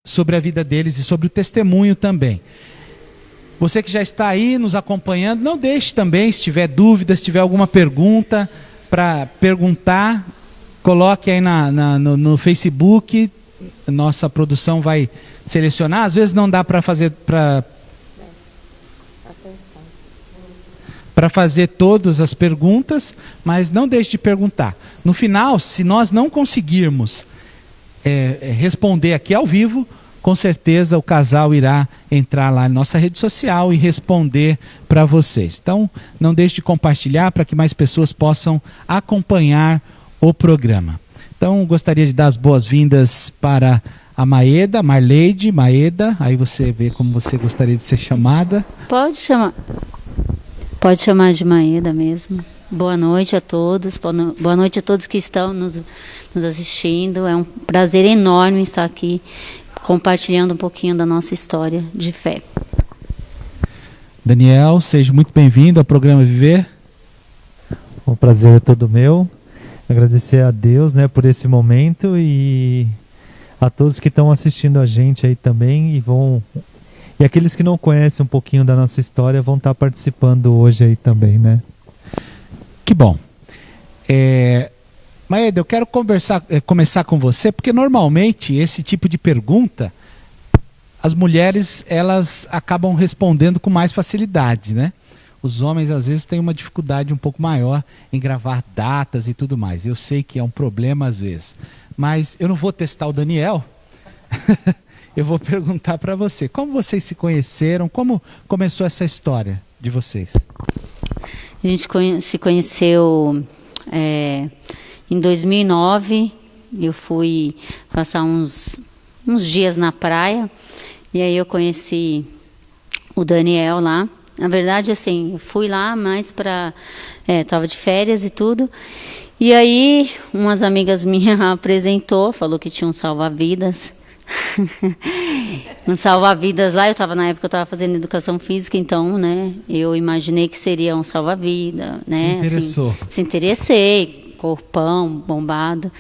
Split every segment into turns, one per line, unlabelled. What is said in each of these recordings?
sobre a vida deles e sobre o testemunho também. Você que já está aí nos acompanhando, não deixe também, se tiver dúvidas, se tiver alguma pergunta para perguntar, coloque aí no Facebook, nossa produção vai selecionar. Às vezes não dá para fazer para fazer todas as perguntas, mas não deixe de perguntar. No final, se nós não conseguirmos responder aqui ao vivo, com certeza o casal irá entrar lá na nossa rede social e responder para vocês. Então, não deixe de compartilhar para que mais pessoas possam acompanhar o programa. Então, gostaria de dar as boas-vindas para a Maeda, Marleide, Maeda, aí você vê como você gostaria de ser chamada.
Pode chamar de Maeda mesmo. Boa noite a todos, boa noite a todos que estão nos assistindo. É um prazer enorme estar aqui compartilhando um pouquinho da nossa história de fé.
Daniel, seja muito bem-vindo ao programa Viver.
O prazer é todo meu. Agradecer a Deus, né, por esse momento e a todos que estão assistindo a gente aí também e aqueles que não conhecem um pouquinho da nossa história vão estar participando hoje aí também, né?
Que bom. Maeda, eu quero começar com você, porque normalmente esse tipo de pergunta, as mulheres elas acabam respondendo com mais facilidade, né? Os homens às vezes têm uma dificuldade um pouco maior em gravar datas e tudo mais. Eu sei que é um problema às vezes, mas eu não vou testar o Daniel. Eu vou perguntar para você, como vocês se conheceram, como começou essa história de vocês?
A gente se conheceu em 2009, eu fui passar uns dias na praia, e aí eu conheci o Daniel lá. Na verdade, assim, eu fui lá mais para... Estava de férias e tudo, e aí umas amigas minhas apresentou, falou que tinha um salva-vidas. Um salva-vidas lá, na época eu estava fazendo educação física, então, né, eu imaginei que seria um salva-vida, né?
Se interessou.
Assim, se interessei, corpão, bombado.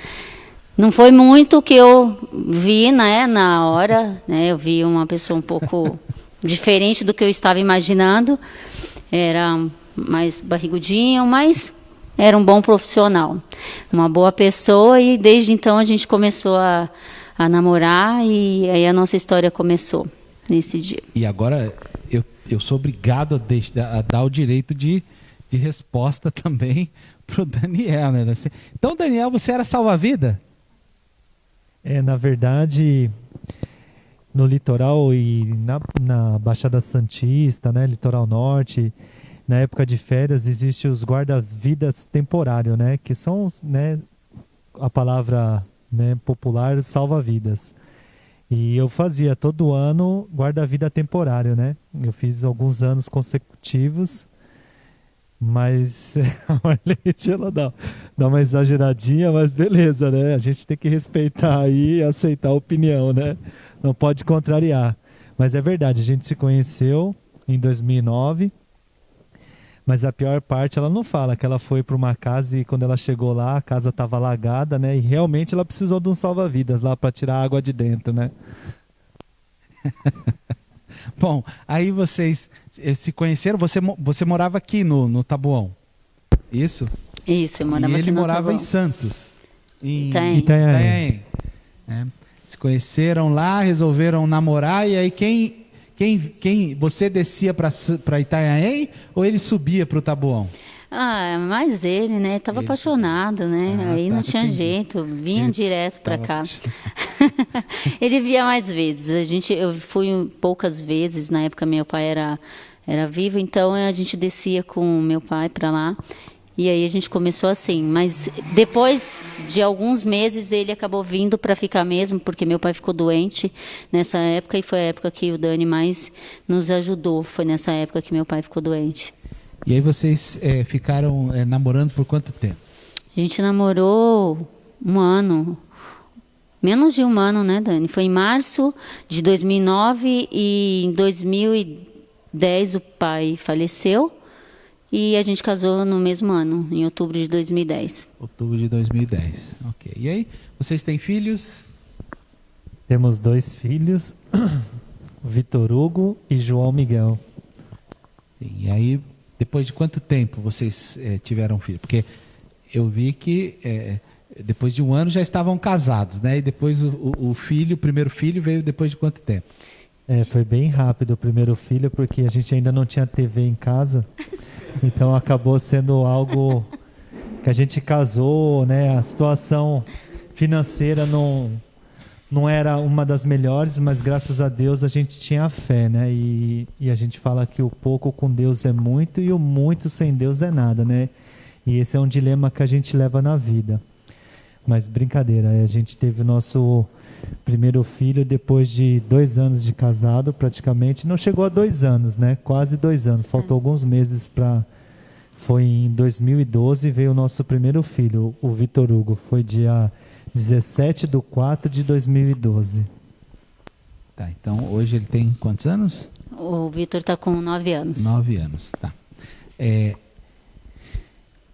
Não foi muito o que eu vi, né, na hora, né? Eu vi uma pessoa um pouco diferente do que eu estava imaginando. Era mais barrigudinho, mas era um bom profissional, uma boa pessoa, e desde então a gente começou a namorar, e aí a nossa história começou nesse dia.
E agora eu sou obrigado a dar o direito de resposta também para o Daniel, né? Então, Daniel, você era salva-vida?
Na verdade, no litoral e na Baixada Santista, né, litoral norte, na época de férias, existe os guarda-vidas temporário, né, que são, né, a palavra, né, popular, salva-vidas. E eu fazia todo ano guarda-vida temporário, né? Eu fiz alguns anos consecutivos, mas a Marlete, ela dá uma exageradinha, mas beleza, né? A gente tem que respeitar aí e aceitar a opinião, né? Não pode contrariar. Mas é verdade, a gente se conheceu em 2009, mas a pior parte, ela não fala que ela foi para uma casa e quando ela chegou lá, a casa estava alagada, né? E realmente ela precisou de um salva-vidas lá para tirar a água de dentro, né?
Bom, aí vocês se conheceram, você morava aqui no Taboão, isso?
Isso, eu morava aqui no Taboão.
E ele morava em Santos, em
Itanhaém.
Se conheceram lá, resolveram namorar, e aí quem você descia para Itanhaém ou ele subia para o Taboão?
Mas ele, né? Estava apaixonado, né? Aí não tinha jeito, vinha direto para cá. Ele via mais vezes. Eu fui poucas vezes, na época meu pai era vivo, então a gente descia com meu pai para lá. E aí a gente começou assim, mas depois de alguns meses ele acabou vindo para ficar mesmo, porque meu pai ficou doente nessa época, e foi a época que o Dani mais nos ajudou, foi nessa época que meu pai ficou doente.
E aí vocês ficaram namorando por quanto tempo?
A gente namorou um ano, menos de um ano, né, Dani? Foi em março de 2009 e em 2010 o pai faleceu. E a gente casou no mesmo ano, em outubro de 2010.
Outubro de 2010, ok. E aí, vocês têm filhos?
Temos 2 filhos, Vitor Hugo e João Miguel.
E aí, depois de quanto tempo vocês tiveram filho? Porque eu vi que depois de 1 ano já estavam casados, né? E depois o primeiro filho veio depois de quanto tempo?
Foi bem rápido o primeiro filho, porque a gente ainda não tinha TV em casa. Então acabou sendo algo que a gente casou, né? A situação financeira não era uma das melhores, mas graças a Deus a gente tinha fé, né? E a gente fala que o pouco com Deus é muito e o muito sem Deus é nada, né? E esse é um dilema que a gente leva na vida. Mas brincadeira, a gente teve o nosso primeiro filho depois de 2 anos de casado, praticamente. Não chegou a 2 anos, né? Quase 2 anos. Faltou alguns meses para... Foi em 2012 veio o nosso primeiro filho, o Vitor Hugo. Foi dia 17/4/2012.
Tá, então hoje ele tem quantos anos?
O Vitor está com 9 anos.
9 anos, tá.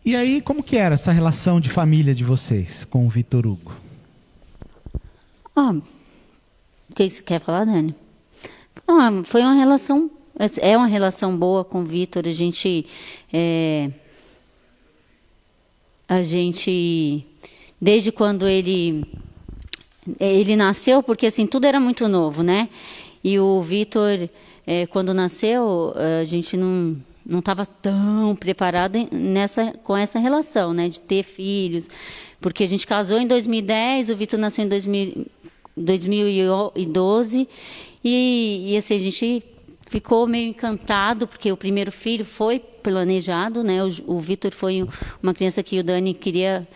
E aí, como que era essa relação de família de vocês com o Vitor Hugo?
O que você quer falar, Dani? Foi uma relação... É uma relação boa com o Vitor. A gente, desde quando ele nasceu, porque assim, tudo era muito novo, né? E o Vitor, quando nasceu, a gente não estava tão preparado com essa relação, né? De ter filhos. Porque a gente casou em 2010, o Vitor nasceu em 2012. E assim, a gente ficou meio encantado, porque o primeiro filho foi planejado, né? O Vitor foi uma criança que o Dani queria,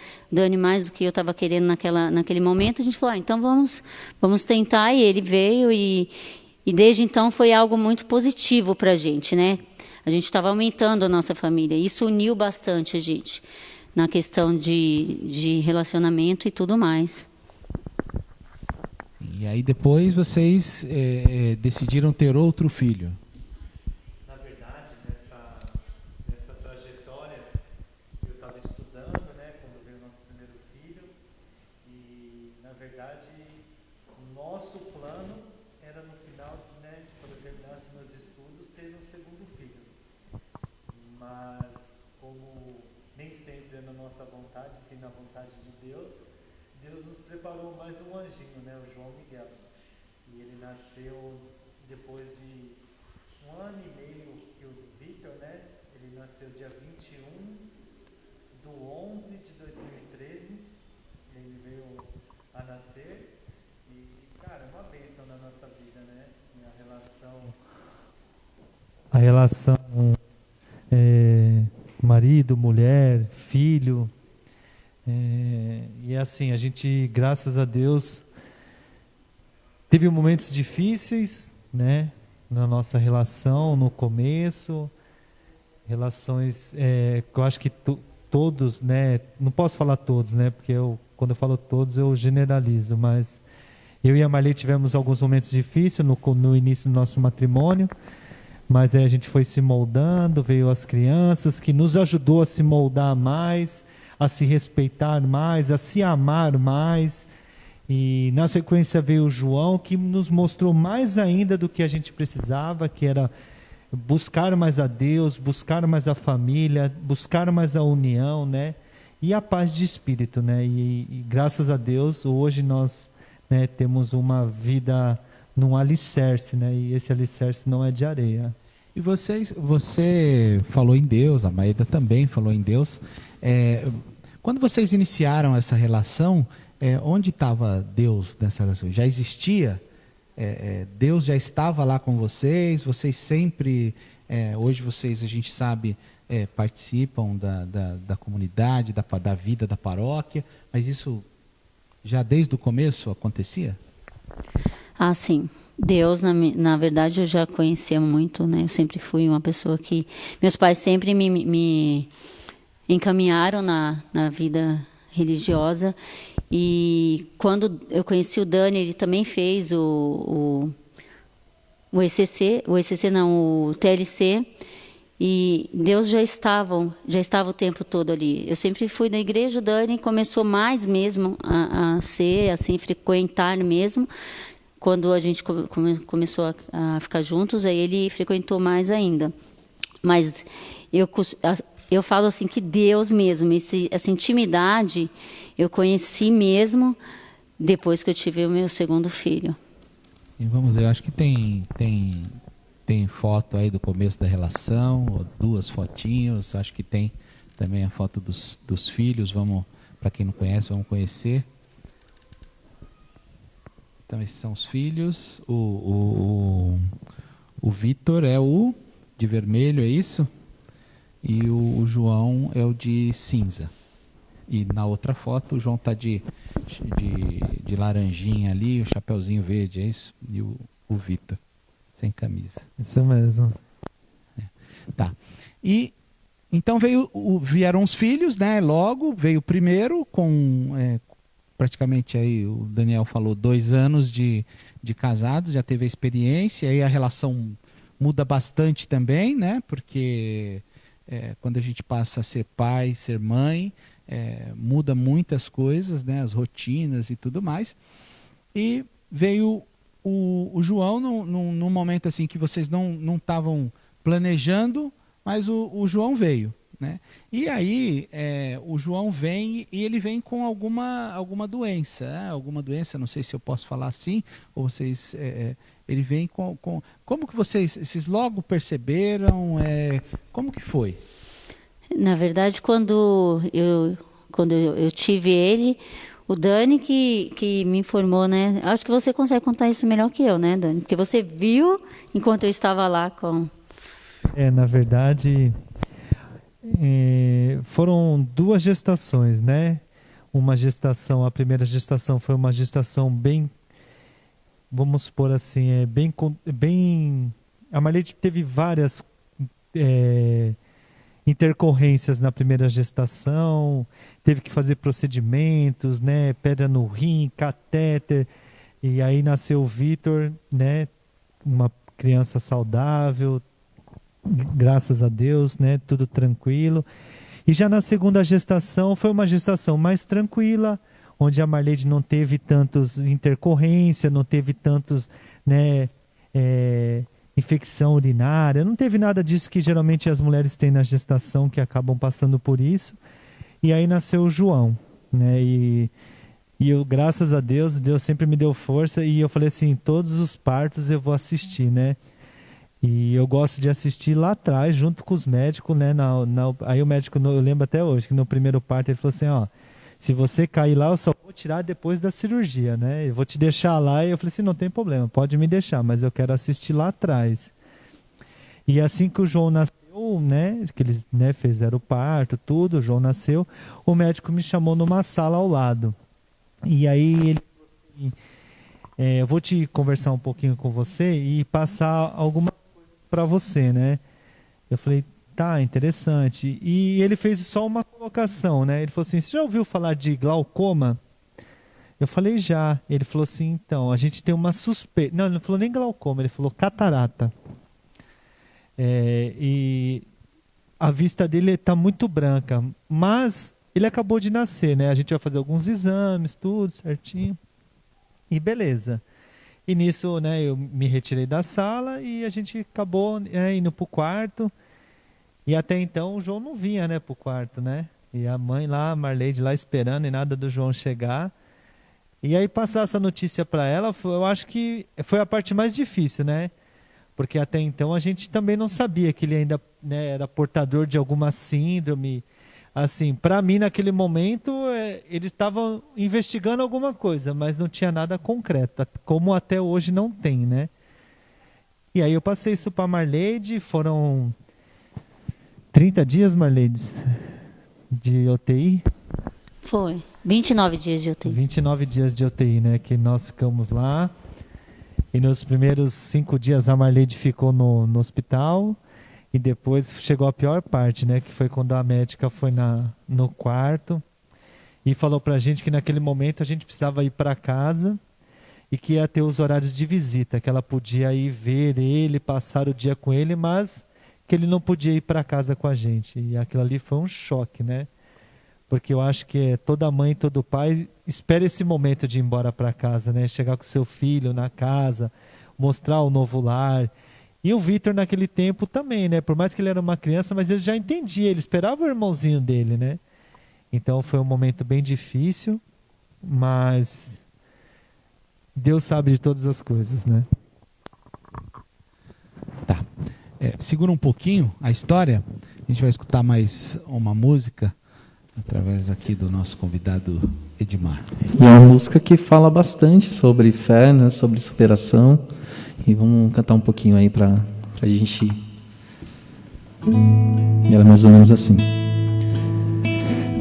mais do que eu estava querendo naquele momento. A gente falou, então vamos tentar, e ele veio, e desde então foi algo muito positivo para a gente, né? A gente estava aumentando a nossa família, isso uniu bastante a gente, na questão de relacionamento e tudo mais.
E aí depois vocês decidiram ter outro filho.
Na verdade, nessa trajetória, eu estava estudando, né, quando veio o nosso primeiro filho, e na verdade o nosso plano era no final, né, quando eu terminasse meus estudos, ter um segundo filho. Mas como nem sempre é na nossa vontade, sim na vontade de Deus, Deus nos preparou mais um anjinho, né, o João Miguel. E ele nasceu depois de 1 ano e meio que o Vitor, né? Ele nasceu dia 21/11/2013. Ele veio a nascer. E, cara, é uma bênção na nossa vida, né? A relação marido, mulher, filho. E assim, a gente, graças a Deus, teve momentos difíceis, né, na nossa relação, no começo, relações que eu acho que todos, né, não posso falar todos, né, porque quando eu falo todos eu generalizo, mas eu e a Marli tivemos alguns momentos difíceis no início do nosso matrimônio, mas aí a gente foi se moldando, veio as crianças, que nos ajudou a se moldar mais, a se respeitar mais, a se amar mais. E na sequência veio o João, que nos mostrou mais ainda do que a gente precisava, que era buscar mais a Deus, buscar mais a família, buscar mais a união, né? E a paz de espírito, né? E graças a Deus, hoje nós, né, temos uma vida num alicerce, né? E esse alicerce não é de areia.
E você falou em Deus, a Maeda também falou em Deus. Quando vocês iniciaram essa relação, onde estava Deus nessa relação? Já existia? Deus já estava lá com vocês? Vocês sempre, hoje vocês, a gente sabe, participam da comunidade, da vida da paróquia, mas isso já desde o começo acontecia?
Ah, sim. Deus, na verdade, eu já conhecia muito, né? Eu sempre fui uma pessoa que... Meus pais sempre me encaminharam na vida religiosa. E quando eu conheci o Dani, ele também fez o TLC. E Deus já estava o tempo todo ali. Eu sempre fui na igreja, o Dani começou mais mesmo a ser, assim, frequentar mesmo. Quando a gente começou a ficar juntos, aí ele frequentou mais ainda. Mas eu falo assim que Deus mesmo, essa intimidade, eu conheci mesmo depois que eu tive o meu segundo filho.
E vamos ver, eu acho que tem foto aí do começo da relação, ou 2 fotinhos, acho que tem também a foto dos filhos, para quem não conhece, vamos conhecer. Então esses são os filhos, o Vitor é o de vermelho, é isso? E o João é o de cinza. E na outra foto o João está de laranjinha ali, o chapeuzinho verde, é isso? E o Vitor, sem camisa.
Isso mesmo.
Tá. E então vieram os filhos, né? Logo veio o primeiro com praticamente aí o Daniel falou 2 anos de casados, já teve a experiência, aí a relação muda bastante também, né? Porque quando a gente passa a ser pai, ser mãe, muda muitas coisas, né? As rotinas e tudo mais. E veio o João num momento assim que vocês não estavam planejando, mas o João veio, né? E aí o João vem e ele vem com alguma doença, né? Alguma doença, não sei se eu posso falar assim, ou vocês... ele vem com... Como que vocês logo perceberam? Como que foi?
Na verdade, quando eu tive ele, o Dani que me informou, né? Acho que você consegue contar isso melhor que eu, né, Dani? Porque você viu enquanto eu estava lá com...
Na verdade, foram 2 gestações, né? A primeira gestação foi uma gestação bem, vamos supor assim, bem... A Marlete teve várias intercorrências na primeira gestação, teve que fazer procedimentos, né? Pedra no rim, catéter, e aí nasceu o Vitor, né? Uma criança saudável, graças a Deus, né? Tudo tranquilo. E já na segunda gestação foi uma gestação mais tranquila, onde a Marlede não teve tantos intercorrência, não teve tantos, né? Infecção urinária, não teve nada disso que geralmente as mulheres têm na gestação, que acabam passando por isso. E aí nasceu o João, né? E eu, graças a Deus, Deus sempre me deu força, e eu falei assim, todos os partos eu vou assistir, né? E eu gosto de assistir lá atrás, junto com os médicos, né? Aí o médico, eu lembro até hoje, que no primeiro parto ele falou assim, ó, se você cair lá, eu só vou tirar depois da cirurgia, né? Eu vou te deixar lá. E eu falei assim, não tem problema, pode me deixar, mas eu quero assistir lá atrás. E assim que o João nasceu, né? Que eles, né, fizeram o parto, tudo, o João nasceu, o médico me chamou numa sala ao lado. E aí ele falou assim, eu vou te conversar um pouquinho com você e passar alguma coisa para você, né? Eu falei, tá, interessante. E ele fez só uma colocação, né? Ele falou assim, você já ouviu falar de glaucoma? Eu falei, já. Ele falou assim, então, a gente tem uma suspeita. Não, ele não falou nem glaucoma, ele falou catarata. E a vista dele está muito branca, mas ele acabou de nascer, né? A gente vai fazer alguns exames, tudo certinho. E beleza. E nisso, né, eu me retirei da sala e a gente acabou indo para o quarto. E até então o João não vinha, né, pro quarto, né? E a mãe lá, a Marleide lá esperando e nada do João chegar. E aí passar essa notícia para ela, eu acho que foi a parte mais difícil, né? Porque até então a gente também não sabia que ele ainda, né, era portador de alguma síndrome. Assim, para mim naquele momento eles estavam investigando alguma coisa, mas não tinha nada concreto, como até hoje não tem, né? E aí eu passei isso para a Marleide, foram 30 dias, Marledes, de UTI?
Foi, 29 dias de UTI.
29 dias de UTI, né? Que nós ficamos lá. E nos primeiros 5 dias a Marlede ficou no hospital. E depois chegou a pior parte, né? Que foi quando a médica foi no quarto e falou pra gente que naquele momento a gente precisava ir para casa e que ia ter os horários de visita, que ela podia ir ver ele, passar o dia com ele, mas que ele não podia ir para casa com a gente. E aquilo ali foi um choque, né? Porque eu acho que toda mãe, todo pai espera esse momento de ir embora para casa, né? Chegar com seu filho na casa, mostrar o novo lar. E o Vitor naquele tempo também, né? Por mais que ele era uma criança, mas ele já entendia, ele esperava o irmãozinho dele, né? Então foi um momento bem difícil, mas Deus sabe de todas as coisas, né?
Tá. Segura um pouquinho a história. A gente vai escutar mais uma música através aqui do nosso convidado Edmar.
E é uma música que fala bastante sobre fé, né, sobre superação. E vamos cantar um pouquinho aí pra gente. E ela é mais ou menos assim.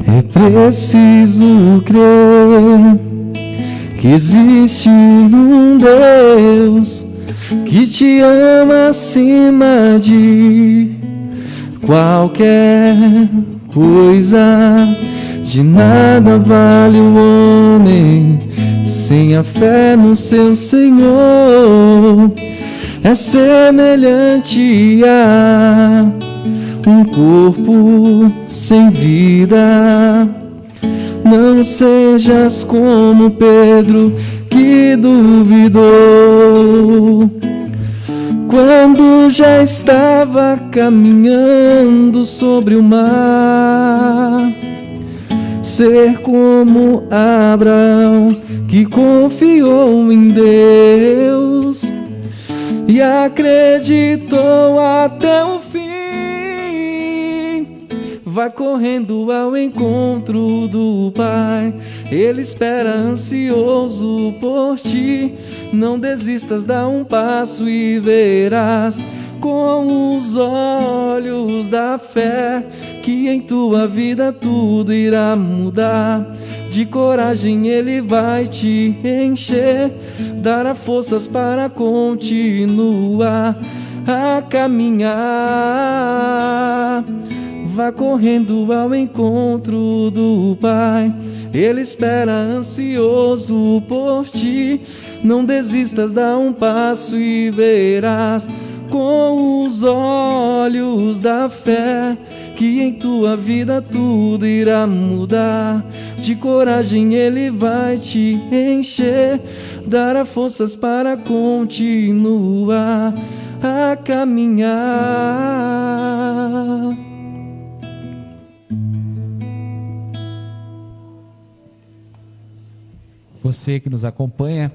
É preciso crer que existe um Deus que te ama acima de qualquer coisa. De nada vale o homem sem a fé no seu Senhor. É semelhante a um corpo sem vida. Não sejas como Pedro que duvidou, quando já estava caminhando sobre o mar. Ser como Abraão, que confiou em Deus e acreditou até o fim. Vai correndo ao encontro do Pai, Ele espera ansioso por ti. Não desistas, dá um passo e verás com os olhos da fé que em tua vida tudo irá mudar. De coragem Ele vai te encher, dará forças para continuar a caminhar. Vá correndo ao encontro do Pai, Ele espera ansioso por ti. Não desistas, dá um passo e verás com os olhos da fé que em tua vida tudo irá mudar. De coragem Ele vai te encher, dará forças para continuar a caminhar.
Você que nos acompanha,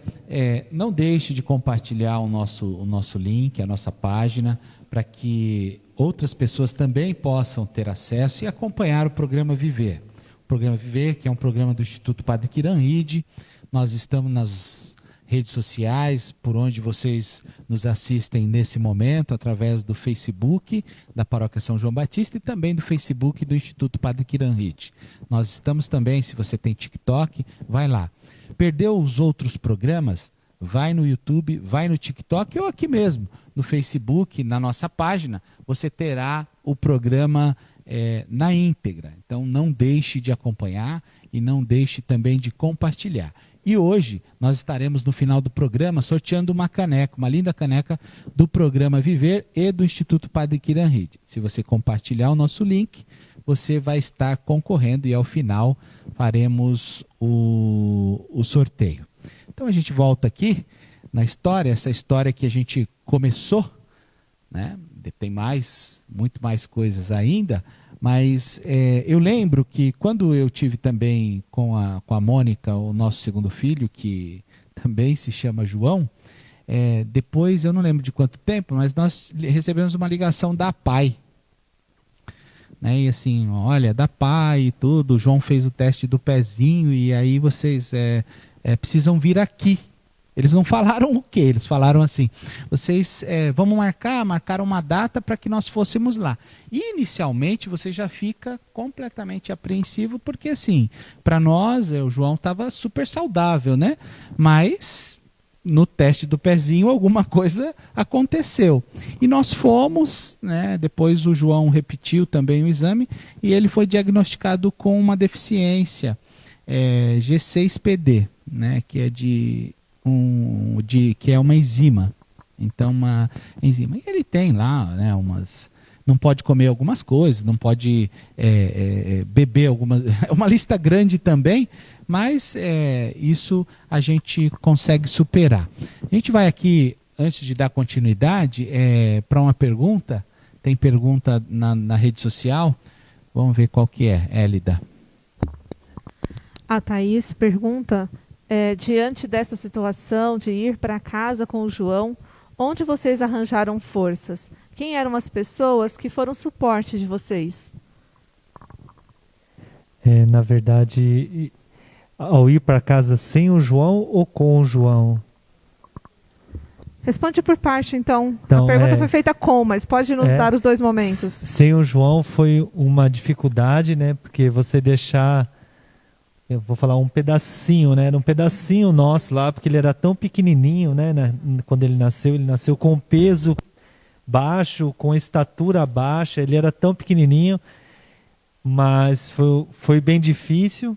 não deixe de compartilhar o nosso link, a nossa página, para que outras pessoas também possam ter acesso e acompanhar o programa Viver. O programa Viver, que é um programa do Instituto Padre Quiranride. Nós estamos nas redes sociais, por onde vocês nos assistem nesse momento, através do Facebook da Paróquia São João Batista e também do Facebook do Instituto Padre Quiranride. Nós estamos também, se você tem TikTok, vai lá. Perdeu os outros programas? Vai no YouTube, vai no TikTok ou aqui mesmo, no Facebook, na nossa página, você terá o programa na íntegra. Então não deixe de acompanhar e não deixe também de compartilhar. E hoje nós estaremos no final do programa sorteando uma caneca, uma linda caneca do programa Viver e do Instituto Padre Quiranride. Se você compartilhar o nosso link, você vai estar concorrendo e ao final faremos o sorteio. Então a gente volta aqui na história, essa história que a gente começou, né? Tem muito mais coisas ainda, mas eu lembro que quando eu tive também com a Mônica, o nosso segundo filho, que também se chama João, depois, eu não lembro de quanto tempo, mas nós recebemos uma ligação da PAI. Né? E assim, olha, da PAI e tudo, o João fez o teste do pezinho e aí vocês precisam vir aqui. Eles não falaram o quê? Eles falaram assim, vocês vamos marcaram uma data para que nós fôssemos lá. E inicialmente você já fica completamente apreensivo, porque assim, para nós, o João estava super saudável, né? Mas no teste do pezinho alguma coisa aconteceu. E nós fomos, né? Depois o João repetiu também o exame e ele foi diagnosticado com uma deficiência G6PD, né? Que é que é uma enzima. Então, uma enzima. E ele tem lá, né, não pode comer algumas coisas, não pode beber algumas. É uma lista grande também, mas isso a gente consegue superar. A gente vai aqui, antes de dar continuidade, para uma pergunta. Tem pergunta na rede social. Vamos ver qual que é, Hélida.
A Thaís pergunta, diante dessa situação de ir para casa com o João, onde vocês arranjaram forças? Quem eram as pessoas que foram suporte de vocês?
Na verdade, ao ir para casa sem o João ou com o João?
Responde por parte, então. A pergunta foi feita com, mas pode nos dar os dois momentos.
Sem o João foi uma dificuldade, né? Porque você deixar, eu vou falar um pedacinho, né? Era um pedacinho nosso lá, porque ele era tão pequenininho, né? Quando ele nasceu com peso baixo, com estatura baixa, ele era tão pequenininho, mas foi bem difícil.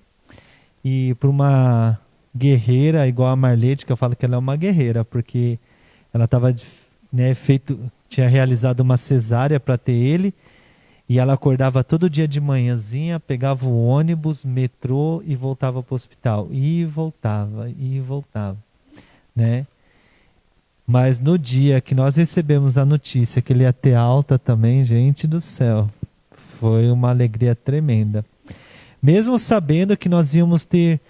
E para uma guerreira igual a Marlete, que eu falo que ela é uma guerreira, porque ela estava, né, tinha realizado uma cesárea para ter ele, e ela acordava todo dia de manhãzinha, pegava o ônibus, metrô e voltava para o hospital. E voltava, né? Mas no dia que nós recebemos a notícia que ele ia ter alta também, gente do céu, foi uma alegria tremenda. Mesmo sabendo que nós íamos ter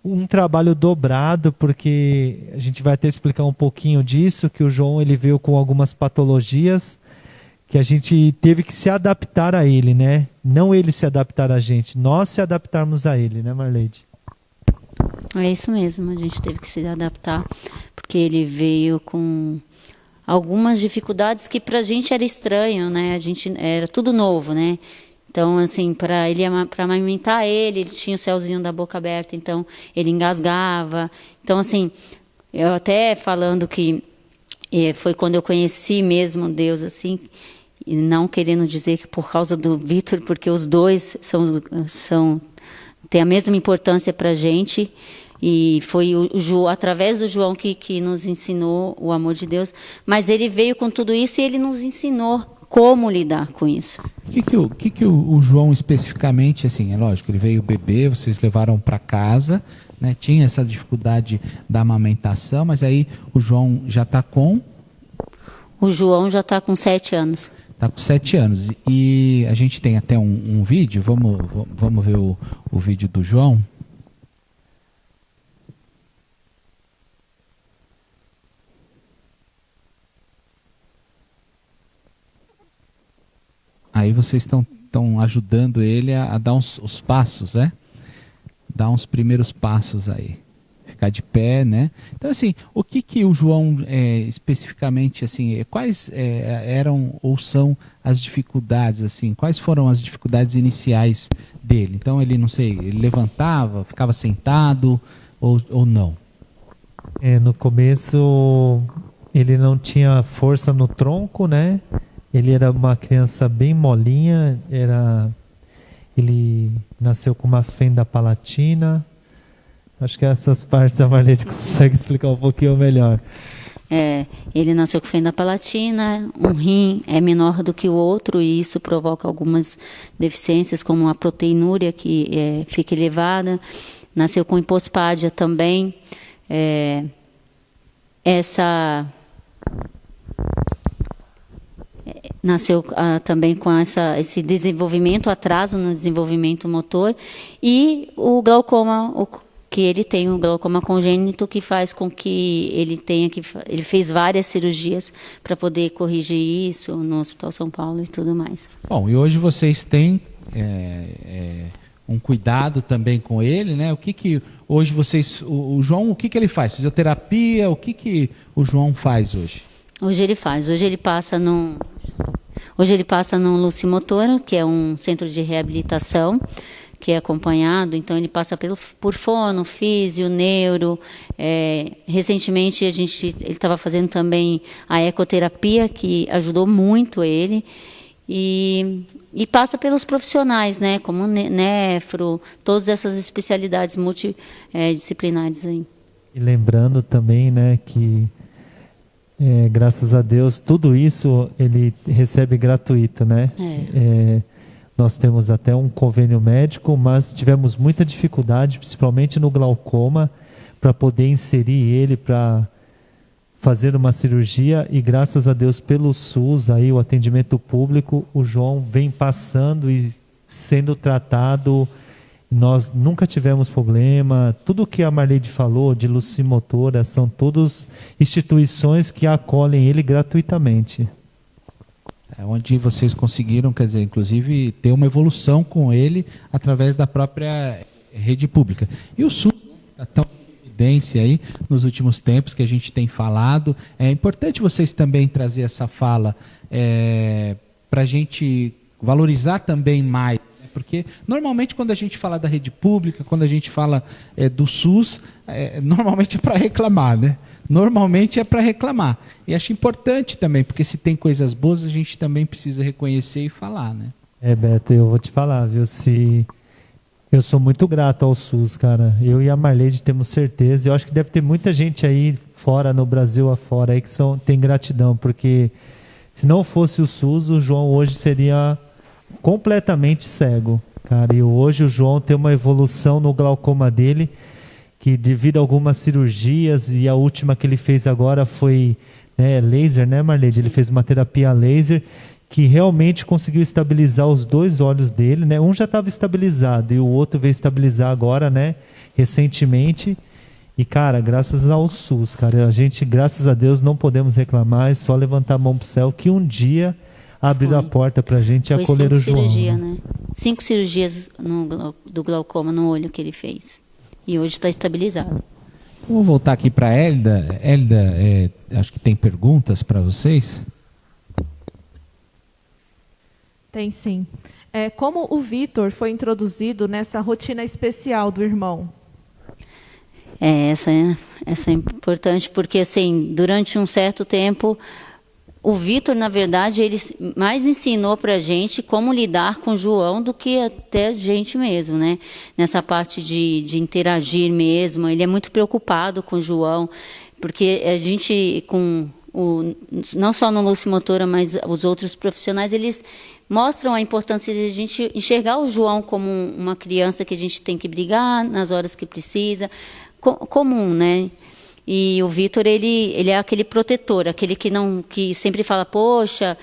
um trabalho dobrado, porque a gente vai até explicar um pouquinho disso, que o João ele veio com algumas patologias que a gente teve que se adaptar a ele, né? Não ele se adaptar a gente, nós se adaptarmos a ele, né, Marleide?
É isso mesmo, a gente teve que se adaptar, porque ele veio com algumas dificuldades que pra gente era estranho, né? A gente era tudo novo, né? Então, assim, para amamentar ele tinha o céuzinho da boca aberta, então ele engasgava. Então, assim, eu até falando que foi quando eu conheci mesmo Deus, assim, e não querendo dizer que por causa do Vitor, porque os dois têm a mesma importância para a gente, e foi através do João que nos ensinou o amor de Deus, mas ele veio com tudo isso e ele nos ensinou como lidar com isso.
O que o João especificamente, assim, é lógico, ele veio bebê, vocês levaram para casa, né? Tinha essa dificuldade da amamentação, mas aí o João já está com...
O João já está com 7 anos.
Está com 7 anos. E a gente tem até um vídeo, vamos ver o vídeo do João. Aí vocês estão ajudando ele a dar os passos, né? Dar uns primeiros passos aí. Ficar de pé, né? Então, assim, o que o João especificamente, assim, quais eram ou são as dificuldades, assim? Quais foram as dificuldades iniciais dele? Então, ele, não sei, ele levantava, ficava sentado ou não?
No começo, ele não tinha força no tronco, né? Ele era uma criança bem molinha, ele nasceu com uma fenda palatina. Acho que essas partes a Marlete consegue explicar um pouquinho melhor.
Ele nasceu com fenda palatina, um rim é menor do que o outro e isso provoca algumas deficiências, como a proteinúria que fica elevada. Nasceu com hipospádia também. Nasceu também com esse desenvolvimento, atraso no desenvolvimento motor, e o glaucoma, que ele tem o glaucoma congênito, que faz com que ele fez várias cirurgias para poder corrigir isso no Hospital São Paulo e tudo mais.
Bom, e hoje vocês têm um cuidado também com ele, né? O que hoje vocês, o João, o que ele faz? Fisioterapia, o que o João faz hoje?
Hoje ele passa no Lucimotor, que é um centro de reabilitação, que é acompanhado, então ele passa por fono, físio, neuro. Recentemente ele estava fazendo também a ecoterapia, que ajudou muito ele, e passa pelos profissionais, né, como nefro, todas essas especialidades multidisciplinares aí.
E lembrando também, né, que Graças a Deus, tudo isso ele recebe gratuito, né? Nós temos até um convênio médico, mas tivemos muita dificuldade, principalmente no glaucoma, para poder inserir ele para fazer uma cirurgia, e graças a Deus pelo SUS, aí o atendimento público, o João vem passando e sendo tratado. Nós nunca tivemos problema. Tudo que a Marleide falou de lucimotora são todas instituições que acolhem ele gratuitamente.
Onde vocês conseguiram, quer dizer, inclusive, ter uma evolução com ele através da própria rede pública. E o SUS está tão em evidência aí nos últimos tempos que a gente tem falado. É importante vocês também trazer essa fala para a gente valorizar também mais, né? Porque normalmente quando a gente fala da rede pública, quando a gente fala do SUS, normalmente é para reclamar, né? Normalmente é para reclamar. E acho importante também, porque se tem coisas boas, a gente também precisa reconhecer e falar, né?
Beto, eu vou te falar, viu? Eu sou muito grato ao SUS, cara. Eu e a Marleide temos certeza. Eu acho que deve ter muita gente aí fora, no Brasil afora, aí que tem gratidão, porque se não fosse o SUS, o João hoje seria completamente cego, cara. E hoje o João tem uma evolução no glaucoma dele, que devido a algumas cirurgias, e a última que ele fez agora foi laser, né, Marleide? Ele fez uma terapia laser que realmente conseguiu estabilizar os dois olhos dele, né? Um já estava estabilizado e o outro veio estabilizar agora, né, recentemente. E, cara, graças ao SUS, cara, a gente, graças a Deus, não podemos reclamar, é só levantar a mão pro céu que um dia abriram a porta pra gente e acolher o João.
5 cirurgias, né? 5 cirurgias do glaucoma no olho que ele fez. E hoje está estabilizado.
Vou voltar aqui para a Hélida. Hélida, acho que tem perguntas para vocês.
Tem sim. Como o Vitor foi introduzido nessa rotina especial do irmão?
Essa é importante, porque assim, durante um certo tempo, o Vitor, na verdade, ele mais ensinou para a gente como lidar com o João do que até a gente mesmo, né? Nessa parte de interagir mesmo. Ele é muito preocupado com o João, porque a gente, não só no Lucimotora, mas os outros profissionais, eles mostram a importância de a gente enxergar o João como uma criança que a gente tem que brigar nas horas que precisa, comum, né? E o Vitor, ele é aquele protetor, aquele que sempre fala, poxa,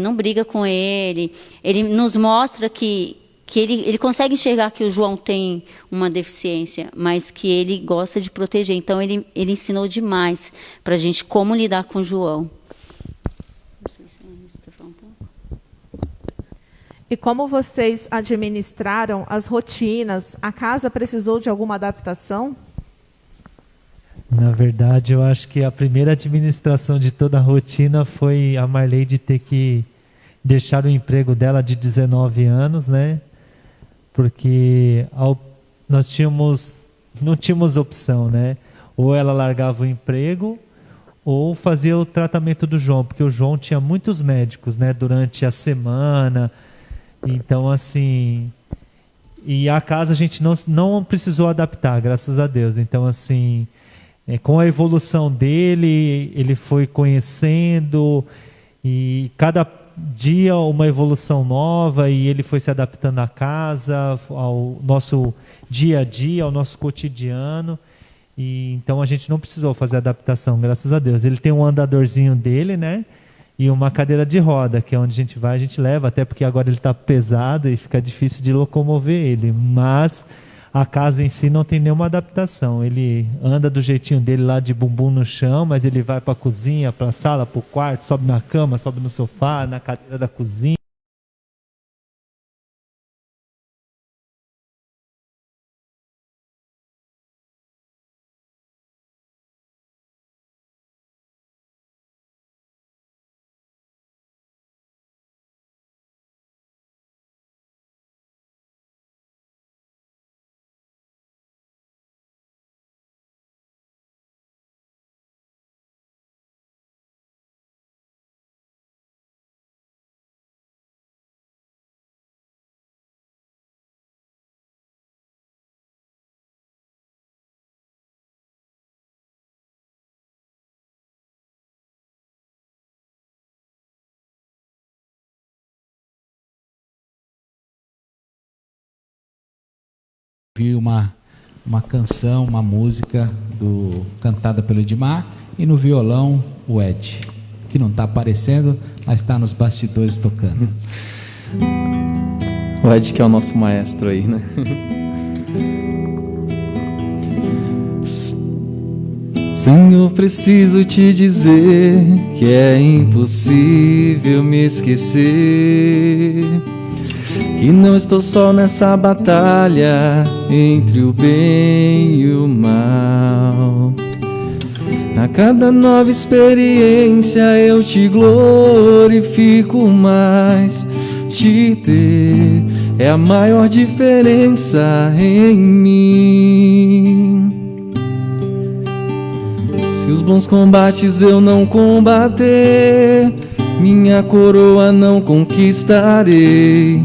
não briga com ele. Ele nos mostra que ele consegue enxergar que o João tem uma deficiência, mas que ele gosta de proteger. Então, ele ensinou demais para a gente como lidar com o João. Não sei se é isso que eu falo um pouco.
E como vocês administraram as rotinas? A casa precisou de alguma adaptação?
Na verdade, eu acho que a primeira administração de toda a rotina foi a Marleide ter que deixar o emprego dela de 19 anos, né? Porque nós não tínhamos opção, né? Ou ela largava o emprego ou fazia o tratamento do João, porque o João tinha muitos médicos, né? Durante a semana. Então, assim... E a casa a gente não precisou adaptar, graças a Deus. Então, assim... com a evolução dele, ele foi conhecendo e cada dia uma evolução nova, e ele foi se adaptando à casa, ao nosso dia a dia, ao nosso cotidiano. E então a gente não precisou fazer adaptação, graças a Deus. Ele tem um andadorzinho dele, né? E uma cadeira de roda, que é onde a gente vai, a gente leva, até porque agora ele está pesado e fica difícil de locomover ele. Mas a casa em si não tem nenhuma adaptação. Ele anda do jeitinho dele lá, de bumbum no chão, mas ele vai para a cozinha, para a sala, para o quarto, sobe na cama, sobe no sofá, na cadeira da cozinha.
ouvir uma canção, uma música cantada pelo Edmar, e no violão o Ed, que não está aparecendo, mas está nos bastidores tocando.
O Ed que é o nosso maestro aí, né? Senhor, preciso te dizer que é impossível me esquecer, que não estou só nessa batalha entre o bem e o mal. A cada nova experiência eu te glorifico mais. Te ter é a maior diferença em mim. Se os bons combates eu não combater, minha coroa não conquistarei.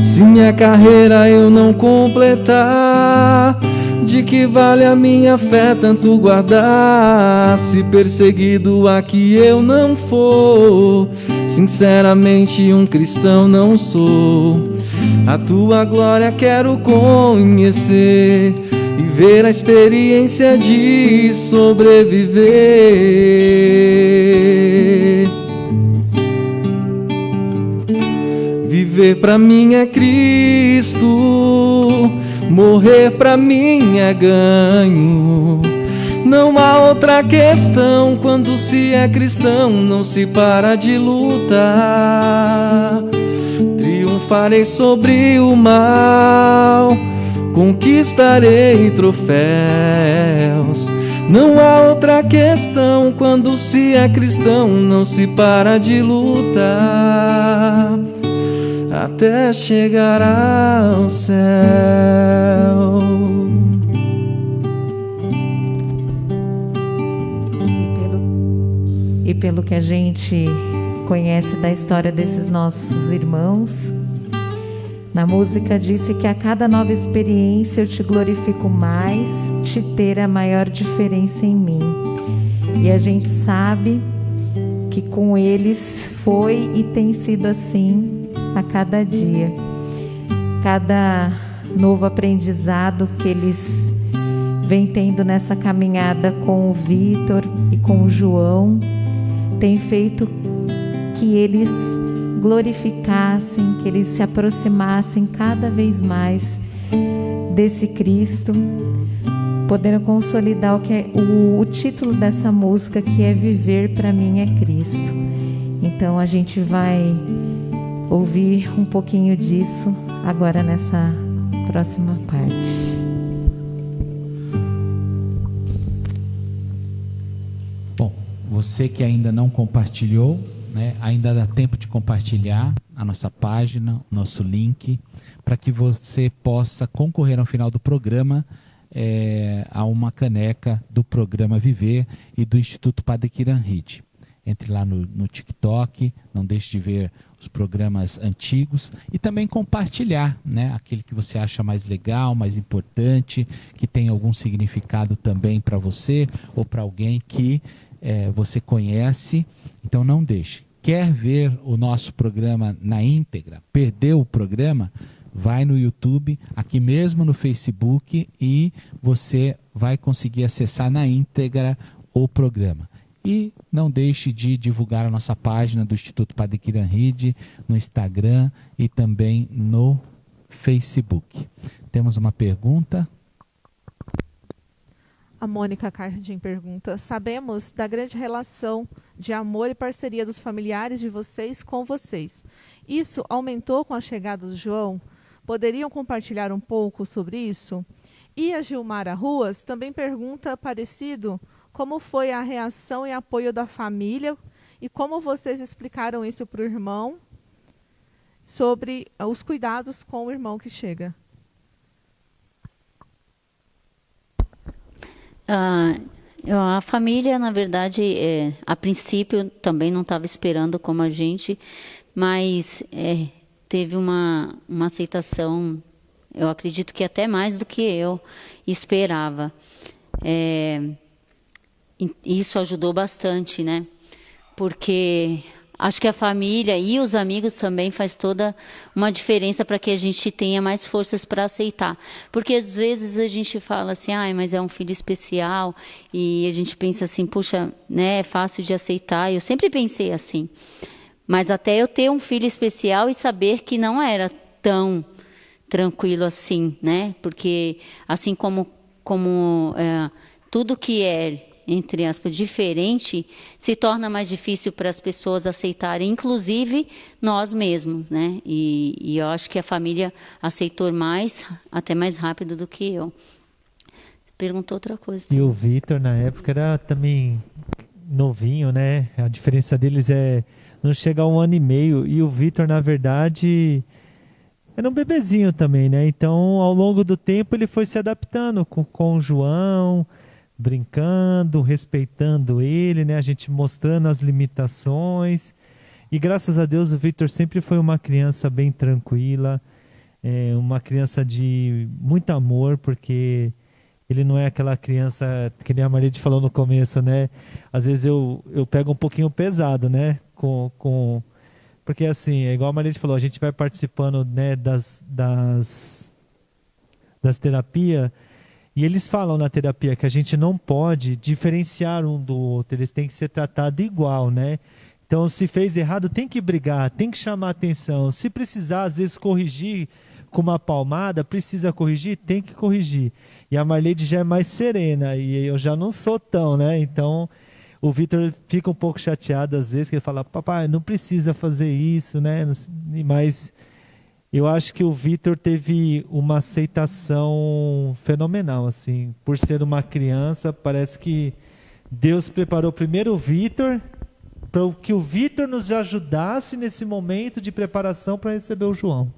Se minha carreira eu não completar, de que vale a minha fé tanto guardar? Se perseguido aqui eu não for, sinceramente um cristão não sou. A tua glória quero conhecer e ver a experiência de sobreviver. Viver pra mim é Cristo, morrer pra mim é ganho. Não há outra questão, quando se é cristão não se para de lutar. Triunfarei sobre o mal, conquistarei troféus. Não há outra questão, quando se é cristão não se para de lutar, até chegar ao céu.
E pelo que a gente conhece da história desses nossos irmãos, na música disse que a cada nova experiência eu te glorifico mais, te ter a maior diferença em mim. E a gente sabe que com eles foi e tem sido assim a cada dia. Cada novo aprendizado que eles vêm tendo nessa caminhada com o Vitor e com o João tem feito que eles glorificassem, que eles se aproximassem cada vez mais desse Cristo, podendo consolidar o título dessa música, que é Viver pra mim é Cristo. Então a gente vai ouvir um pouquinho disso agora nessa próxima parte.
Bom, você que ainda não compartilhou, né, ainda dá tempo de compartilhar a nossa página, o nosso link, para que você possa concorrer ao final do programa a uma caneca do programa Viver e do Instituto Padre Kiranhid. Entre lá no TikTok, não deixe de ver os programas antigos e também compartilhar, né, aquele que você acha mais legal, mais importante, que tem algum significado também para você ou para alguém que você conhece. Então não deixe. Quer ver o nosso programa na íntegra? Perdeu o programa? Vai no YouTube, aqui mesmo no Facebook, e você vai conseguir acessar na íntegra o programa. E não deixe de divulgar a nossa página do Instituto Padre Kiranhid no Instagram e também no Facebook. Temos uma pergunta.
A Mônica Cardim pergunta: sabemos da grande relação de amor e parceria dos familiares de vocês com vocês. Isso aumentou com a chegada do João? Poderiam compartilhar um pouco sobre isso? E a Gilmara Ruas também pergunta parecido: como foi a reação e apoio da família e como vocês explicaram isso para o irmão sobre os cuidados com o irmão que chega?
A família, na verdade, a princípio também não estava esperando como a gente, mas teve uma aceitação, eu acredito que até mais do que eu esperava. Isso ajudou bastante, né? Porque acho que a família e os amigos também faz toda uma diferença para que a gente tenha mais forças para aceitar. Porque às vezes a gente fala assim, mas é um filho especial, e a gente pensa assim, puxa, né, é fácil de aceitar. Eu sempre pensei assim. Mas até eu ter um filho especial e saber que não era tão tranquilo assim, né? Porque assim como tudo que é, entre aspas, diferente, se torna mais difícil para as pessoas aceitarem, inclusive nós mesmos, né? E eu acho que a família aceitou até mais rápido do que eu. Perguntou outra coisa.
E o Vitor, na época, era também novinho, né? A diferença deles não chega a 1 ano e meio. E o Vitor, na verdade, era um bebezinho também, né? Então, ao longo do tempo, ele foi se adaptando com o João, brincando, respeitando ele, né? A gente mostrando as limitações. E graças a Deus o Vitor sempre foi uma criança bem tranquila, uma criança de muito amor, porque ele não é aquela criança que nem a Maria falou no começo, né? Às vezes eu pego um pouquinho pesado, né? Porque assim, é igual a Maria falou, a gente vai participando, né, das terapias. E eles falam na terapia que a gente não pode diferenciar um do outro, eles têm que ser tratados igual, né? Então, se fez errado, tem que brigar, tem que chamar atenção. Se precisar, às vezes, corrigir com uma palmada, precisa corrigir, tem que corrigir. E a Marleide já é mais serena, e eu já não sou tão, né? Então, o Vitor fica um pouco chateado, às vezes, que ele fala, papai, não precisa fazer isso, né? Mas eu acho que o Vitor teve uma aceitação fenomenal, assim. Por ser uma criança, parece que Deus preparou primeiro o Vitor, para que o Vitor nos ajudasse nesse momento de preparação para receber o João.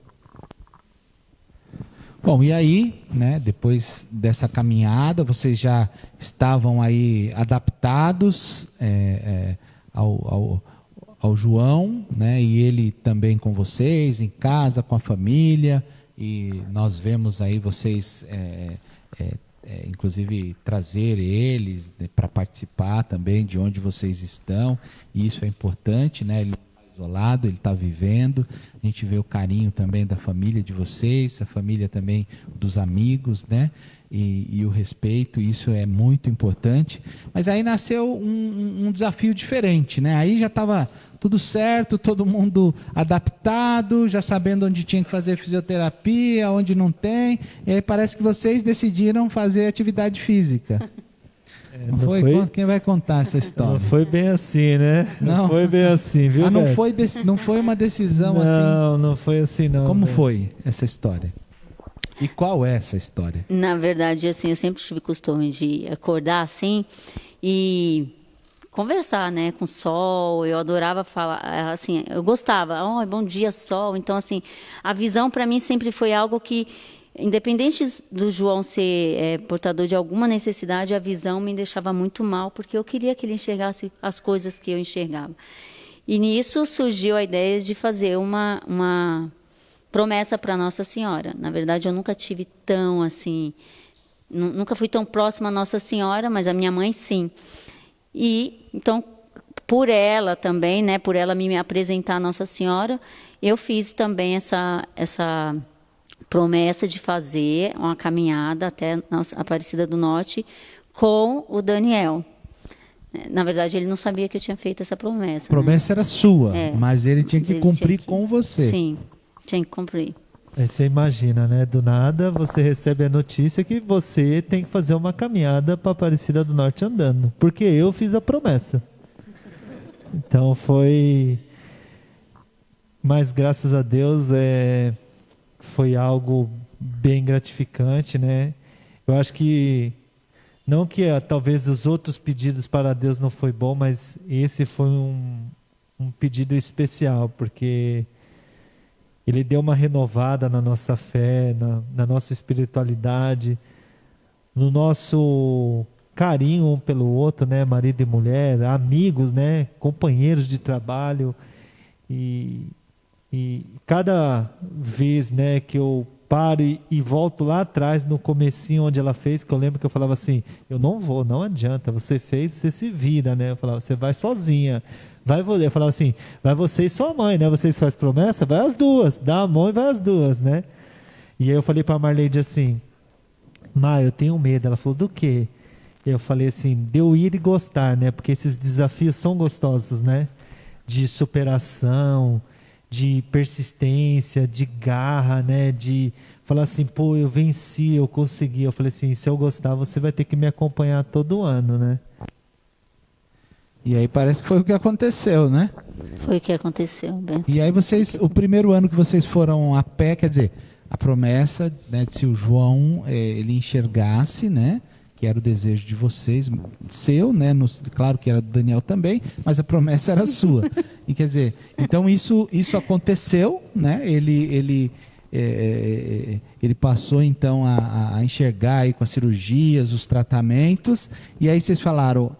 Bom, e aí, né, depois dessa caminhada, vocês já estavam aí adaptados ao João, né, e ele também com vocês, em casa, com a família, e nós vemos aí vocês, inclusive, trazer eles, né, para participar também de onde vocês estão, e isso é importante, né, ele isolado, ele está vivendo, a gente vê o carinho também da família de vocês, a família também dos amigos, né? E o respeito, isso é muito importante. Mas aí nasceu um desafio diferente, né? Aí já estava tudo certo, todo mundo adaptado, já sabendo onde tinha que fazer fisioterapia, onde não tem, e aí parece que vocês decidiram fazer atividade física. Não foi? Quem vai contar essa história?
Não foi bem assim, né? Não foi bem assim, viu?
Não foi uma decisão assim?
Não foi assim, não.
Como foi essa história? E qual é essa história?
Na verdade, assim, eu sempre tive costume de acordar assim e conversar, né, com o sol. Eu adorava falar, assim, eu gostava. Bom dia, sol. Então, assim, a visão para mim sempre foi algo que, independente do João ser portador de alguma necessidade, a visão me deixava muito mal, porque eu queria que ele enxergasse as coisas que eu enxergava. E nisso surgiu a ideia de fazer uma promessa para Nossa Senhora. Na verdade, eu nunca tive tão assim, nunca fui tão próxima a Nossa Senhora, mas a minha mãe sim. E então, por ela também, né, por ela me apresentar a Nossa Senhora, eu fiz também essa promessa de fazer uma caminhada até a Aparecida do Norte com o Daniel. Na verdade, ele não sabia que eu tinha feito essa promessa.
A promessa, né, era sua, mas ele tinha que cumprir
tinha
com você.
Sim, tinha que cumprir.
Aí você imagina, né? Do nada você recebe a notícia que você tem que fazer uma caminhada para Aparecida do Norte andando. Porque eu fiz a promessa. Então foi... Mas graças a Deus foi algo bem gratificante, né? Eu acho que... Não que talvez os outros pedidos para Deus não foi bom, mas esse foi um pedido especial, porque ele deu uma renovada na nossa fé, na nossa espiritualidade, no nosso carinho um pelo outro, né? Marido e mulher, amigos, né? Companheiros de trabalho. E cada vez, né, que eu paro e volto lá atrás no comecinho onde ela fez, que eu lembro que eu falava assim, eu não vou, não adianta, você fez, você se vira, né? Eu falava, você vai sozinha. Eu falava assim, vai você e sua mãe, né? Vocês fazem promessa, vai as duas, dá a mão e vai as duas, né? E aí eu falei pra Marleide assim, Má, eu tenho medo. Ela falou, do quê? Eu falei assim, de eu ir e gostar, né? Porque esses desafios são gostosos, né? De superação, de persistência, de garra, né? De falar assim, pô, eu venci, eu consegui. Eu falei assim, se eu gostar, você vai ter que me acompanhar todo ano, né?
E aí parece que foi o que aconteceu, né?
Foi o que aconteceu, Bento.
E aí o primeiro ano que vocês foram a pé, quer dizer, a promessa, né, de se o João ele enxergasse, né? Que era o desejo de vocês, seu, né? Claro que era do Daniel também, mas a promessa era sua. E quer dizer, então isso aconteceu, né? Ele passou então a enxergar aí com as cirurgias, os tratamentos, e aí vocês falaram,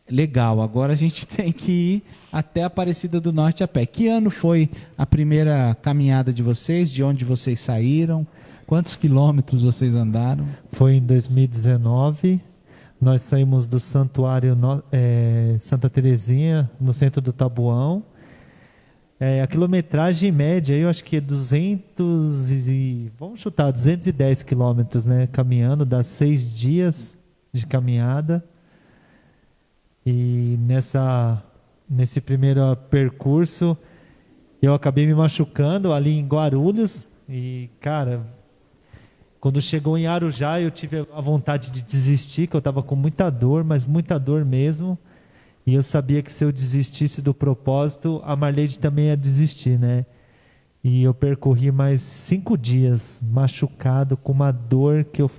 legal, agora a gente tem que ir até Aparecida do Norte a pé. Que ano foi a primeira caminhada de vocês? De onde vocês saíram? Quantos quilômetros vocês andaram?
Foi em 2019. Nós saímos do Santuário Santa Terezinha, no centro do Taboão. A quilometragem média, eu acho que é 210 quilômetros, né? Caminhando, dá 6 dias de caminhada. E nesse primeiro percurso, eu acabei me machucando ali em Guarulhos. E, cara, quando chegou em Arujá, eu tive a vontade de desistir, que eu estava com muita dor, mas muita dor mesmo. E eu sabia que se eu desistisse do propósito, a Marleide também ia desistir, né? E eu percorri mais 5 dias machucado, com uma dor que eu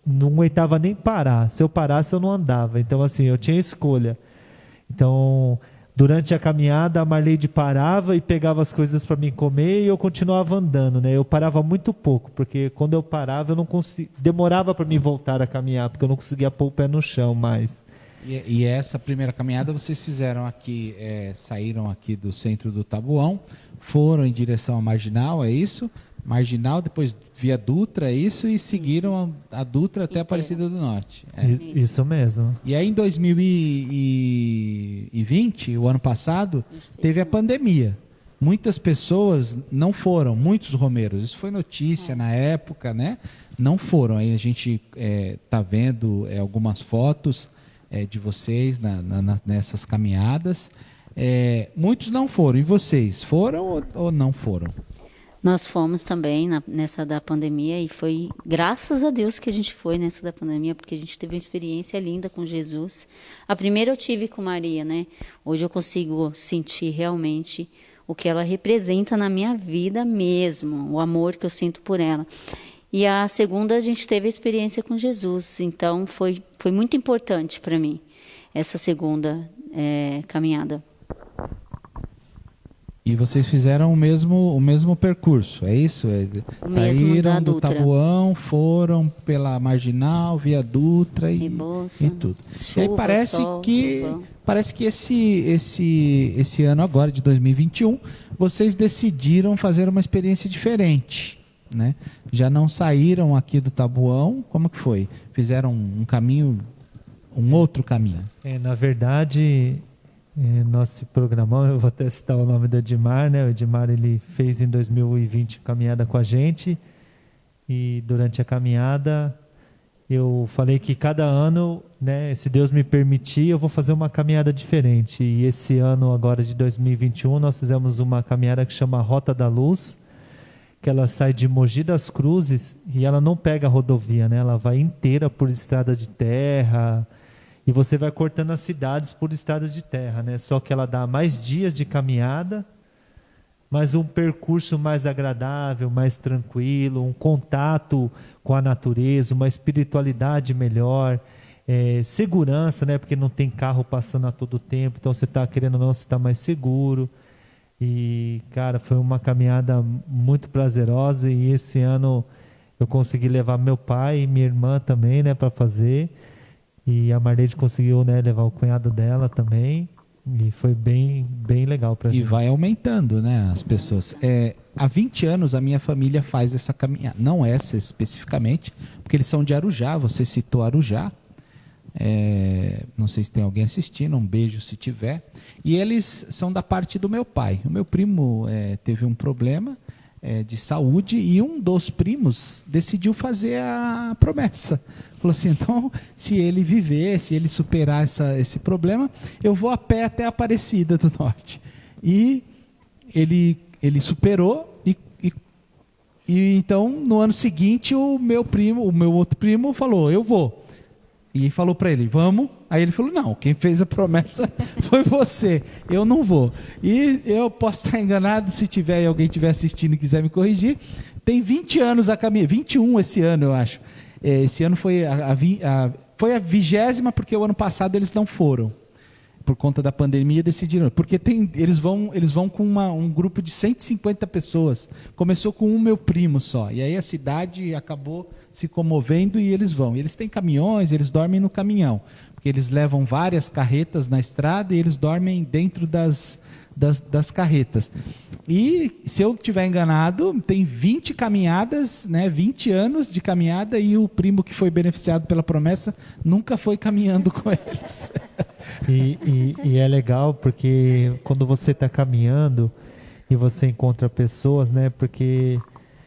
não aguentava nem parar. Se eu parasse, eu não andava. Então, assim, eu tinha escolha. Então, durante a caminhada, a Marleide parava e pegava as coisas para mim comer e eu continuava andando, né? Eu parava muito pouco, porque quando eu parava, eu não conseguia, demorava para mim voltar a caminhar, porque eu não conseguia pôr o pé no chão mais.
E essa primeira caminhada vocês fizeram aqui, saíram aqui do centro do Taboão, foram em direção à Marginal, é isso? Marginal, depois via Dutra, é isso? E seguiram a Dutra até Aparecida do Norte.
Isso mesmo.
E aí em 2020, o ano passado, teve a pandemia. Muitas pessoas não foram, muitos romeiros, isso foi notícia na época, né? Não foram. Aí a gente está vendo algumas fotos de vocês nessas caminhadas. Muitos não foram. E vocês, foram ou não foram?
Nós fomos também nessa da pandemia e foi graças a Deus que a gente foi nessa da pandemia, porque a gente teve uma experiência linda com Jesus. A primeira eu tive com Maria, né? Hoje eu consigo sentir realmente o que ela representa na minha vida mesmo, o amor que eu sinto por ela. E a segunda a gente teve a experiência com Jesus, então foi muito importante para mim essa segunda caminhada.
E vocês fizeram o mesmo percurso, é isso? Saíram do Taboão, foram pela Marginal, via Dutra e tudo.
Chuva,
e aí parece que esse ano agora, de 2021, vocês decidiram fazer uma experiência diferente, né? Já não saíram aqui do Taboão, como que foi? Fizeram um outro caminho?
Na verdade, nós se programamos, eu vou até citar o nome do Edmar, né? O Edmar, ele fez em 2020 caminhada com a gente, e durante a caminhada eu falei que cada ano, né, se Deus me permitir, eu vou fazer uma caminhada diferente. E esse ano agora de 2021 nós fizemos uma caminhada que chama Rota da Luz, que ela sai de Mogi das Cruzes e ela não pega a rodovia, né? Ela vai inteira por estrada de terra, e você vai cortando as cidades por estradas de terra, né? Só que ela dá mais dias de caminhada, mas um percurso mais agradável, mais tranquilo, um contato com a natureza, uma espiritualidade melhor, segurança, né? Porque não tem carro passando a todo tempo, então você está querendo ou não, você está mais seguro. E, cara, foi uma caminhada muito prazerosa, e esse ano eu consegui levar meu pai e minha irmã também, né, para fazer. E a Marleide conseguiu, né, levar o cunhado dela também. E foi bem legal pra gente.
E vai aumentando, né, as pessoas. há 20 anos a minha família faz essa caminhada. Não essa especificamente, porque eles são de Arujá, você citou Arujá. Não sei se tem alguém assistindo, um beijo se tiver. E eles são da parte do meu pai. O meu primo teve um problema de saúde e um dos primos decidiu fazer a promessa. Falou assim, então, se ele viver, se ele superar esse problema, eu vou a pé até Aparecida do Norte. E ele superou e então, no ano seguinte, o meu outro primo falou, eu vou. E falou para ele, vamos. Aí ele falou, não, quem fez a promessa foi você, eu não vou. E eu posso estar enganado, se alguém estiver assistindo e quiser me corrigir, tem 20 anos a caminho, 21 esse ano, eu acho. Esse ano foi foi a 20ª, porque o ano passado eles não foram. Por conta da pandemia, decidiram. Porque eles vão com um grupo de 150 pessoas. Começou com um meu primo só. E aí a cidade acabou se comovendo e eles vão. E eles têm caminhões, eles dormem no caminhão. Porque eles levam várias carretas na estrada e eles dormem dentro das carretas. E, se eu estiver enganado, tem 20 caminhadas, 20 anos de caminhada, e o primo que foi beneficiado pela promessa nunca foi caminhando com eles.
E é legal porque quando você está caminhando e você encontra pessoas, porque...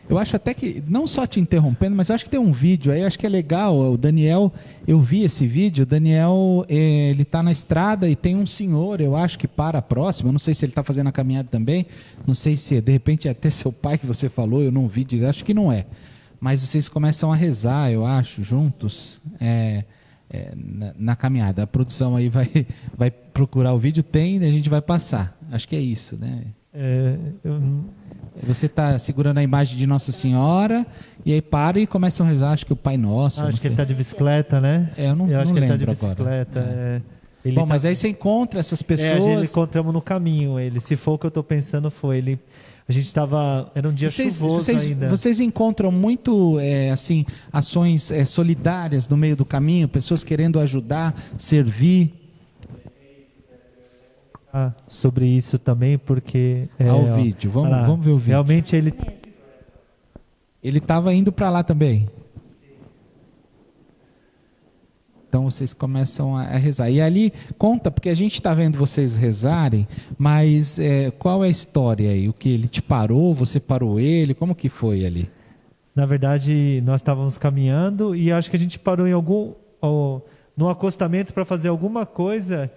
Eu acho até que, não só te interrompendo, mas eu acho que tem um vídeo aí, eu acho que é legal, o Daniel, eu vi esse vídeo, o Daniel, ele está na estrada e tem um senhor, eu acho que para próximo, eu não sei se ele está fazendo a caminhada também, não sei se de repente é até seu pai que você falou, eu não vi, acho que não é, mas vocês começam a rezar, eu acho, juntos, na caminhada. A produção aí vai procurar o vídeo, tem, a gente vai passar, acho que é isso, né? Você está segurando a imagem de Nossa Senhora e aí para e começam a rezar, acho que o Pai Nosso.
Acho que ele está de bicicleta, né?
Eu não
acho que ele está de
lembro
bicicleta.
agora. Bom, mas aí você encontra essas pessoas.
A gente encontramos no caminho ele. Se for o que eu estou pensando, foi ele. A gente estava. Era um dia chuvoso ainda.
Vocês encontram muito assim, ações solidárias no meio do caminho, pessoas querendo ajudar, servir.
Sobre isso também, porque...
o vídeo, vamos ver o vídeo.
Realmente ele
estava indo para lá também. Então vocês começam a rezar. E ali, conta, porque a gente está vendo vocês rezarem, mas qual é a história aí? O que ele te parou, você parou ele, como que foi ali?
Na verdade, nós estávamos caminhando e acho que a gente parou no acostamento para fazer alguma coisa...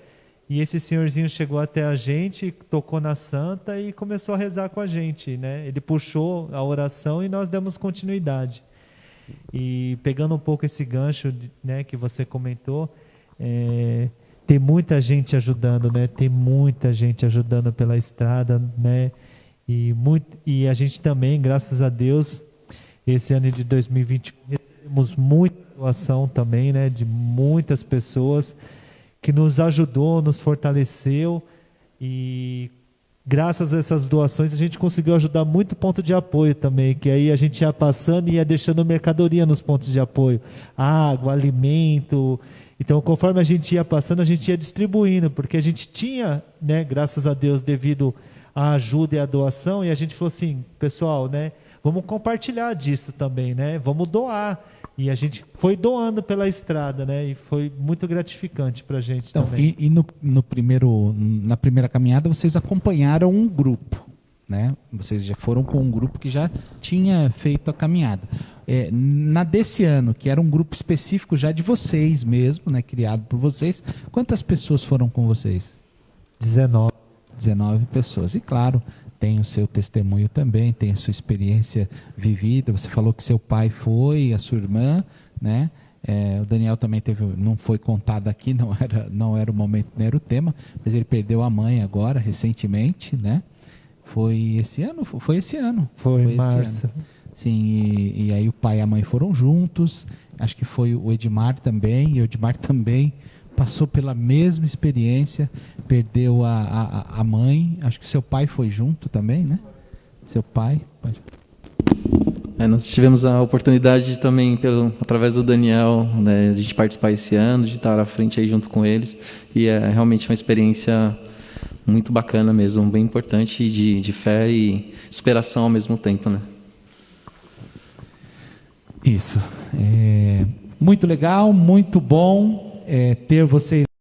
E esse senhorzinho chegou até a gente, tocou na santa e começou a rezar com a gente, né? Ele puxou a oração e nós demos continuidade. E pegando um pouco esse gancho, né, que você comentou, tem muita gente ajudando, né? Tem muita gente ajudando pela estrada, né? E a gente também, graças a Deus, esse ano de 2021, recebemos muita doação também, né? De muitas pessoas que nos ajudou, nos fortaleceu e graças a essas doações a gente conseguiu ajudar muito ponto de apoio também, que aí a gente ia passando e ia deixando mercadoria nos pontos de apoio, água, alimento. Então, conforme a gente ia passando, a gente ia distribuindo, porque a gente tinha, né, graças a Deus, devido à ajuda e à doação, e a gente falou assim, pessoal, né, vamos compartilhar disso também, né, vamos doar. E a gente foi doando pela estrada, né? E foi muito gratificante para a gente também.
E na primeira caminhada vocês acompanharam um grupo, né? Vocês já foram com um grupo que já tinha feito a caminhada. Na desse ano, que era um grupo específico já de vocês mesmo, né? Criado por vocês, quantas pessoas foram com vocês?
19.
19 pessoas. E claro, tem o seu testemunho também, tem a sua experiência vivida. Você falou que seu pai foi, a sua irmã, né? O Daniel também não foi contado aqui, não era o momento, não era o tema, mas ele perdeu a mãe agora, recentemente, né? Foi esse ano? Foi esse ano.
Foi em março.
Ano. Sim, e aí o pai e a mãe foram juntos, acho que foi o Edmar também, e o Edmar também passou pela mesma experiência, perdeu a mãe, acho que seu pai foi junto também, né? Seu pai. Pode...
Nós tivemos a oportunidade de também, através do Daniel, né, a gente participar esse ano, de estar à frente aí junto com eles, e é realmente uma experiência muito bacana mesmo, bem importante de fé e inspiração ao mesmo tempo, né?
Isso. Muito legal, muito bom ter vocês